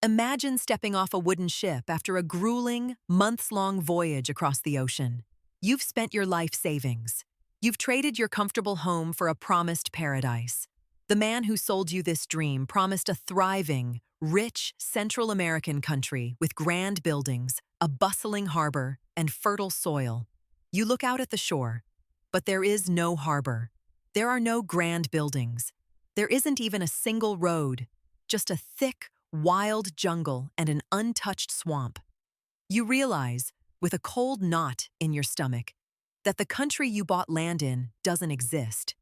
Imagine stepping off a wooden ship after a grueling, months-long voyage across the ocean. You've spent your life savings. You've traded your comfortable home for a promised paradise. The man who sold you this dream promised a thriving, rich Central American country with grand buildings, a bustling harbor, and fertile soil. You look out at the shore, but there is no harbor. There are no grand buildings. There isn't even a single road, just a thick, wild jungle and an untouched swamp. You realize, with a cold knot in your stomach, that the country you bought land in doesn't exist.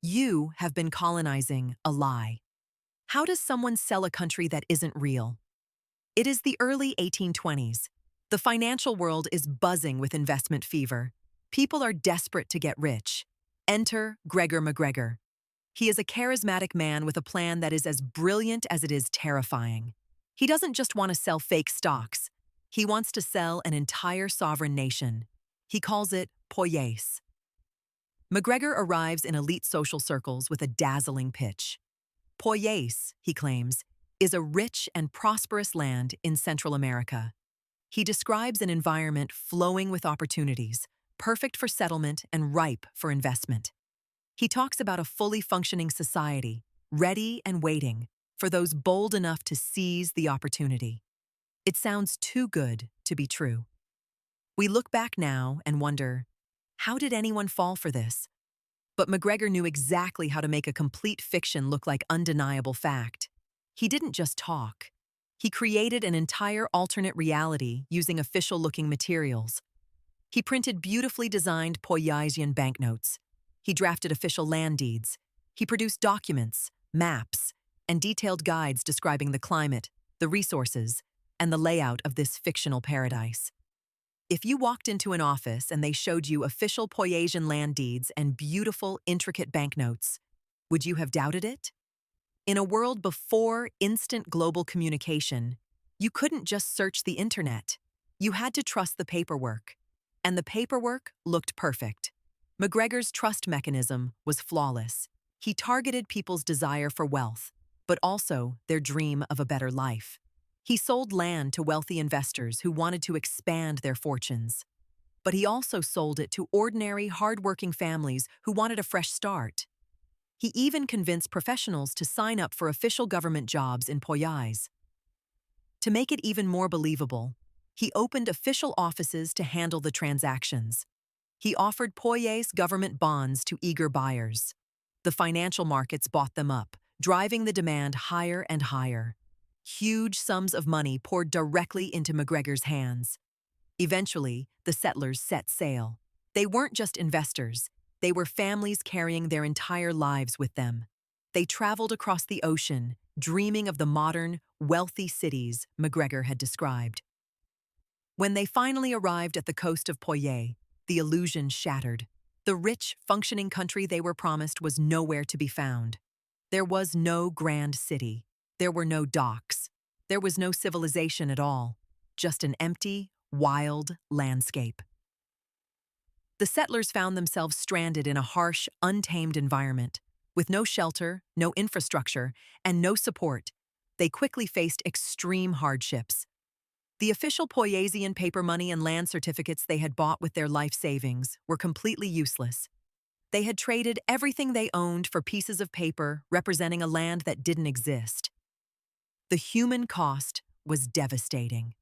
You have been colonizing a lie. How does someone sell a country that isn't real? It is the early 1820s. The financial world is buzzing with investment fever. People are desperate to get rich. Enter Gregor McGregor. He is a charismatic man with a plan that is as brilliant as it is terrifying. He doesn't just want to sell fake stocks. He wants to sell an entire sovereign nation. He calls it Poyais. McGregor arrives in elite social circles with a dazzling pitch. Poyais, he claims, is a rich and prosperous land in Central America. He describes an environment flowing with opportunities, perfect for settlement and ripe for investment. He talks about a fully functioning society, ready and waiting for those bold enough to seize the opportunity. It sounds too good to be true. We look back now and wonder, how did anyone fall for this? But McGregor knew exactly how to make a complete fiction look like undeniable fact. He didn't just talk. He created an entire alternate reality using official-looking materials. He printed beautifully designed Poyaisian banknotes. He drafted official land deeds. He produced documents, maps, and detailed guides describing the climate, the resources, and the layout of this fictional paradise. If you walked into an office and they showed you official Poyaisian land deeds and beautiful, intricate banknotes, would you have doubted it? In a world before instant global communication, you couldn't just search the internet. You had to trust the paperwork. And the paperwork looked perfect. McGregor's trust mechanism was flawless. He targeted people's desire for wealth, but also their dream of a better life. He sold land to wealthy investors who wanted to expand their fortunes. But he also sold it to ordinary, hard-working families who wanted a fresh start. He even convinced professionals to sign up for official government jobs in Poyais. To make it even more believable, he opened official offices to handle the transactions. He offered Poyais government bonds to eager buyers. The financial markets bought them up, driving the demand higher and higher. Huge sums of money poured directly into McGregor's hands. Eventually, the settlers set sail. They weren't just investors. They were families carrying their entire lives with them. They traveled across the ocean, dreaming of the modern, wealthy cities McGregor had described. When they finally arrived at the coast of Poyais, the illusion shattered. The rich, functioning country they were promised was nowhere to be found. There was no grand city. There were no docks. There was no civilization at all. Just an empty, wild landscape. The settlers found themselves stranded in a harsh, untamed environment. With no shelter, no infrastructure, and no support, they quickly faced extreme hardships. The official Poyaisian paper money and land certificates they had bought with their life savings were completely useless. They had traded everything they owned for pieces of paper representing a land that didn't exist. The human cost was devastating.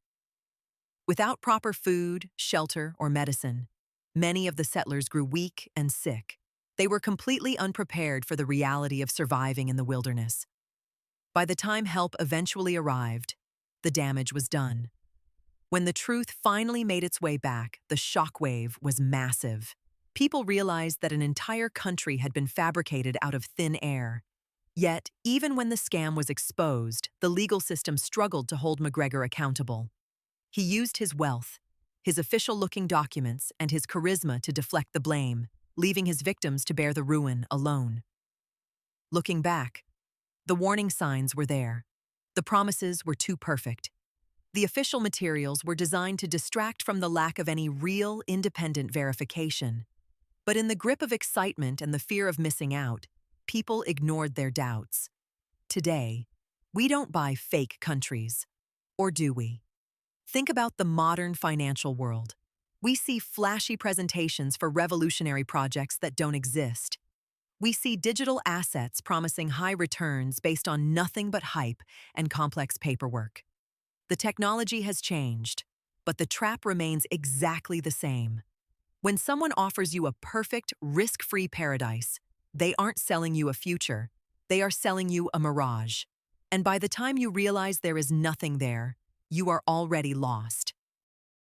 Without proper food, shelter, or medicine, many of the settlers grew weak and sick. They were completely unprepared for the reality of surviving in the wilderness. By the time help eventually arrived, the damage was done. When the truth finally made its way back, the shockwave was massive. People realized that an entire country had been fabricated out of thin air. Yet, even when the scam was exposed, the legal system struggled to hold McGregor accountable. He used his wealth, his official-looking documents, and his charisma to deflect the blame, leaving his victims to bear the ruin alone. Looking back, the warning signs were there. The promises were too perfect. The official materials were designed to distract from the lack of any real, independent verification. But in the grip of excitement and the fear of missing out, people ignored their doubts. Today, we don't buy fake countries. Or do we? Think about the modern financial world. We see flashy presentations for revolutionary projects that don't exist. We see digital assets promising high returns based on nothing but hype and complex paperwork. The technology has changed, but the trap remains exactly the same. When someone offers you a perfect, risk-free paradise, they aren't selling you a future, they are selling you a mirage. And by the time you realize there is nothing there, you are already lost.